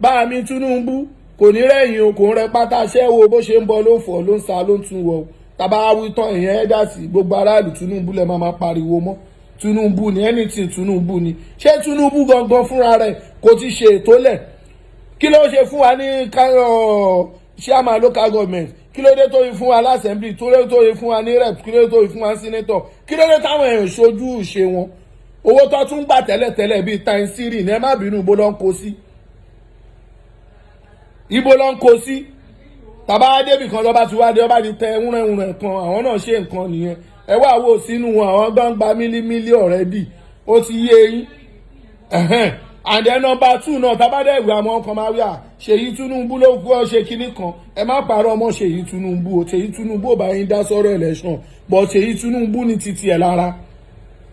bá mi Tinubu kò ní rẹ̀yìn o kò ń rẹ pátá ṣẹ́wó bó ṣe ń bọ̀ ló ń fọ̀ ló ń sa ló ń tún wọ̀ tàbá wí tán ìyẹn ẹ̀dá sí gbogbo aráàlú Tinubu lẹ̀ máa pariwo mọ́ Tinubu ni anything Tinubu ni ṣé Tinubu gangan fúnra rẹ̀ kò ti ṣe ètò lẹ̀ kí ló ṣe fún wa ní chairman local government kí ló dé tó yí fún wa lásẹ̀mblì kí ló dé tó yí fún wa ní rep kí ló dé tó yí fún wa senator kí ló dé táwọn èèyàn ṣojú ṣe wọn owó tó tún gbà tẹ́lẹ̀tẹ́lẹ̀ bíi time siri ní ẹ má bínú ibo ló ń kó sí ibo ló ń kó sí tàbá débì kan lọ́ba ti wá dé ọba ti tẹ wúrẹ́wúrẹ́ kan àwọn náà ṣe nǹkan nìyẹn ẹ wá wò sínú wọn àwọn gbangba mílímílí already ó ti yé yín and then number 2 náà tábàdé ìwé àwọn ọkàn máa rí à Ṣèyí Tinubu ló kọ́ ṣe kinní kan ẹ má parọ́ ọmọ Ṣèyí Tinubu o Ṣèyí Tinubu ò bá yín dá sọ́rọ̀ election but Ṣèyí Tinubu ní títí ẹ̀ lára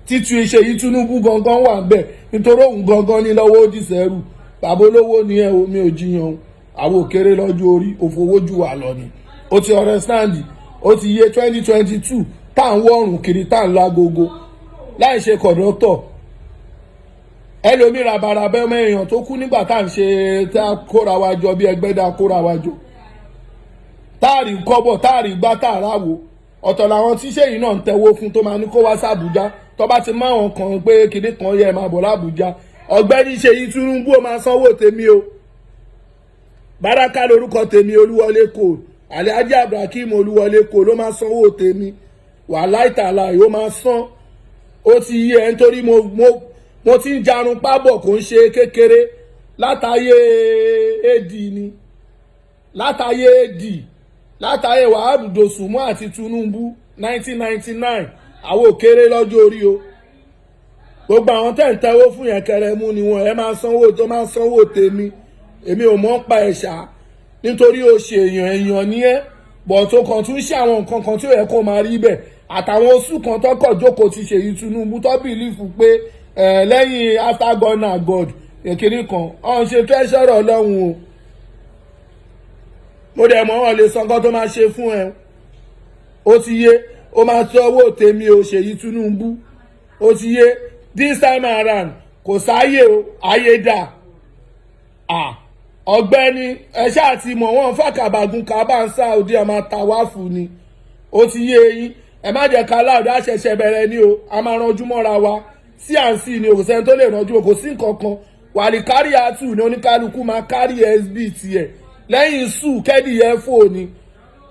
títí Ṣèyí Tinubu gangan wà bẹ́ẹ̀ nítorí òun gangan ní lọ́wọ́ ó dìsẹ́rù bàbá olówó ni ẹ o mi ò jiyàn àwọn òkèrè lọ́jọ́ orí òfowójú wà lọ ni ó ti understand ó ti yé 2022 tá à ń wọ̀rùn kiri tá à ń lọ agogo láì ṣe kọ̀dọ́tọ̀ ẹlòmíì rabarabẹ́ ọmọ èèyàn tó kú nígbà tá à ń ṣe tá a kóra wa jọ bí ẹgbẹ́ dá kóra wa jọ táàrí kọ́bọ̀ táàrí gbá táàrà wò ọ̀tọ̀ làwọn tíṣẹ́ yìí náà ń tẹ́wọ́ fún tó máa ní kó wá sàbújá tó bá ti máwọn kan pé kinní kan yẹ máa bọ̀ lábújá ọ̀gbẹ́ni Ṣèyí Tinubu ó máa sanwó tèmi o Baraka lórúkọ tèmi Olúwọlé kò Alhaji Abdulhakeem Olúwọlé kò ló máa sanwó tèmi wàláì tààlà yóò máa san ó ti yé ẹ nítorí mo ti ń jarun pábọ̀ kò ń ṣe kékeré látàyé èdì ni látàyé èdì látàyé Wàhábù Dòsùnmú àti Tinubu 1999 àwọn òkèrè lọ́jọ́ orí o gbogbo àwọn tẹ̀ ń tẹ́wọ́ fún yẹn kẹrẹmú ni wọn ẹ máa sanwó tó máa sanwó tèmi èmi ò mọ̀ pa ẹ̀ṣà nítorí o ṣe èèyàn ní ẹ́ bọ̀ tó kàn tún ṣe àwọn nǹkan kan tí ó yẹ kó máa rí bẹ́ẹ̀ àtàwọn oṣù kan tọkọ̀ jókòó ti Ṣèyí Tinubu tó bìlífù pé lẹ́yìn after God na God èkìní kan ọ̀hún ṣe treasurer ọlọ́run o mo dẹ̀ mọ́ wọn lè sọ nǹkan tó máa ṣe fún ẹ ó ti yé ó máa tọ́ owó tèmi o Ṣèyí Tinubu ó ti yé this time around kò sáyè o ayé dà ọ̀gbẹ́ni ẹ ṣáà ti mọ̀ wọ́n fàkàbàgùn kábà ń Saudi ẹ máa tàwáfù ni ó ti yé yín ẹ má jẹ́ ká láòdà ṣẹ̀ṣẹ̀ bẹ̀rẹ̀ ni o a máa ranjú mọ́ra wa CNC ni òsèǹ tó lè ranjú kò sí nǹkan kan wà ní kárí àtù ní oníkálukú máa kárí SB tiẹ̀ lẹ́yìn sùn kẹ́dì yẹn fò ní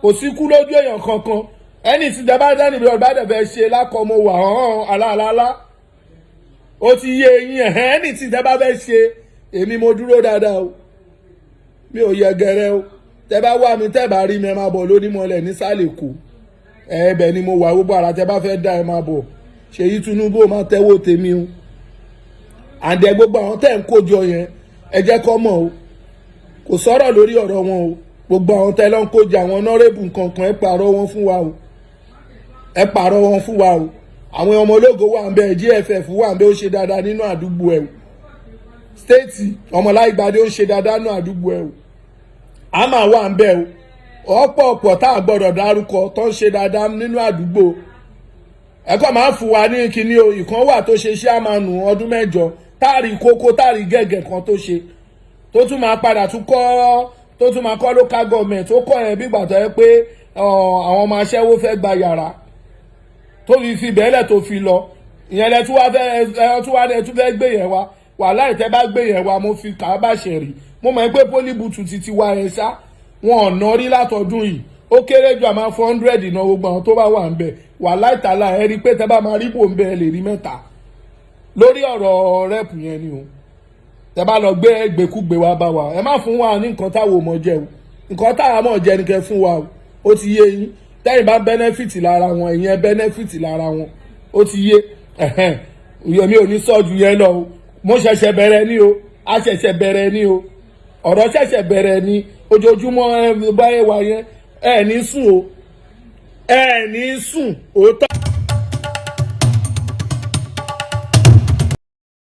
kò sí kú lójú èèyàn kankan ẹni tí dẹ́bá dẹ́ni bí ọ̀bá dẹ̀bẹ̀ ṣe lákọ̀ọ́mọ wà hàn aláàlá ó ti yé yín ẹni tí dẹ́bá bẹ́ ṣe èmi mo dúró dáadáa o mi ò yẹ gẹrẹ o tẹ bá wà mí tẹ bá rí mi ẹ máa bọ̀ lónímọ̀lẹ̀ nísàlẹ̀ kù ẹ̀ẹ́bẹ̀ ni mo wà gbogbo ara tẹ bá fẹ́ dá ẹ máa bọ̀ Ṣèyí Tinubu máa tẹ́wọ́ tèmi o àǹdẹ gbogbo àwọn tẹ́ ń kójọ yẹn ẹ jẹ́ kọ́ mọ̀ o kò sọ̀rọ̀ lórí ọ̀rọ̀ wọn o gbogbo àwọn tẹ́ lọ́n kójọ àwọn ọ̀nọ́rẹ́bù nǹkankan ẹ pààrọ̀ wọn fún wa o ẹ pààrọ̀ wọn fún wa o àwọn ọmọ ológo wà ń bẹ GFF wà ń bẹ ó ṣe dáadáa nínú àdúgbò ẹ o stéètì ọmọláìgbàdé ó ń ṣe dáadáa nínú àdúgbò ẹ o àmà wà ń bẹ o ọ̀pọ̀ tá a gbọ́dọ̀ dárúkọ tó ń ṣe dáadáa nínú àdúgbò ẹ̀kọ́ máa ń fún wa ní kinní o ìkan wà tó ṣe ṣáàmánù ọdún 7 táàrí kókó táàrí gẹ̀gẹ̀ kan tó ṣe tó tún máa padà tún kọ́ tó tún máa kọ́ local government tó kọ́ yẹn bí ìgbà tó yẹ pé àwọn ọmọ aṣẹ́wó fẹ́ gba yàrá tó fi bẹ́ẹ̀lẹ̀ tó fi lọ ìyẹn lẹ tún fẹ́ gbé yẹn wá wàhálà ìtẹ́ bá gbé yẹn wá mo fi kà á bá ṣe rí mo mọ̀ pé pólíbùtù ti wá ẹ̀ ṣá wọn ò ná rí látọdún yìí ó kéré jù àmọ́ 400 náà gbogbo àwọn tó bá wà ń bẹ̀ wàhálà ìtàlá ẹ rí pé tẹ́ bá máa rí bò ń bẹ̀ lè rí 3 lórí ọ̀rọ̀ rẹ́pù yẹn ni o tẹ́ bá lọ gbé gbèkúgbè wá bá wa ẹ má fún wa ní nǹkan táwọn ò mọ̀ jẹ o nǹkan táwọn mọ̀ jẹ ni kẹ́ fún wa o ó ti yé yín tẹ́yìn bá benefit lára wọn ìyẹn benefit lára wọn ó ti yé mi ò ní sọ́ọ̀jù yẹn lọ o mo ṣẹ̀ṣẹ̀ bẹ̀rẹ̀ ni o a ṣẹ̀ṣẹ̀ bẹ̀rẹ̀ ni o ọ̀rọ̀ ṣẹ̀ṣẹ̀ bẹ̀rẹ̀ ni ojoojúmọ́ báyẹ̀ wá yẹn ẹ ní sùn o ẹ ní sùn òótọ́.